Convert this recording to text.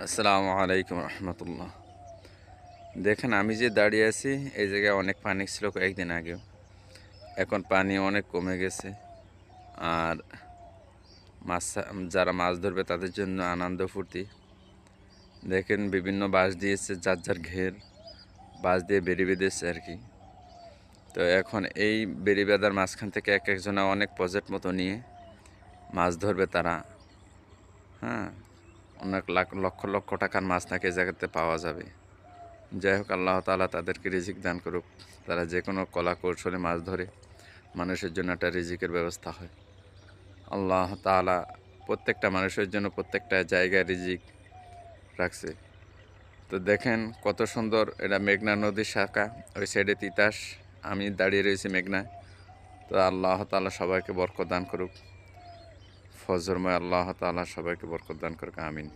আসসালামু আলাইকুম রহমতুল্লাহ। দেখেন আমি যে দাঁড়িয়ে আছি এই জায়গায় অনেক পানি ছিল কয়েকদিন আগেও। এখন পানি অনেক কমে গেছে। আর মাছ যারা মাছ ধরবে তাদের জন্য আনন্দ ফুর্তি। দেখেন বিভিন্ন বাঁশ দিয়েছে, যার যার ঘের বাঁশ দিয়ে বেড়ি বেঁধেছে আর কি। তো এখন এই বেড়ি বেঁধার মাঝখান থেকে এক একজনা অনেক প্রজেক্ট মতো নিয়ে মাছ ধরবে তারা। হ্যাঁ, অনেক লক্ষ লক্ষ টাকার মাছ নাকি এই জায়গাতে পাওয়া যাবে। যাই হোক, আল্লাহ তাআলা তাদেরকে রিজিক দান করুক। তারা যে কোনো কলা কৌশলে মাছ ধরে মানুষের জন্য একটা রিজিকের ব্যবস্থা হয়। আল্লাহ তাআলা প্রত্যেকটা মানুষের জন্য প্রত্যেকটা জায়গায় রিজিক রাখছে। তো দেখেন কত সুন্দর, এটা মেঘনা নদীর শাখা, ওই সাইডে তিতাস, আমি দাঁড়িয়ে রয়েছি মেঘনায়। তো আল্লাহ তাআলা সবাইকে বরকত দান করুক। ফজরময় আল্লাহ তাআলা সবাইকে বরকত দান করুক, আমিন।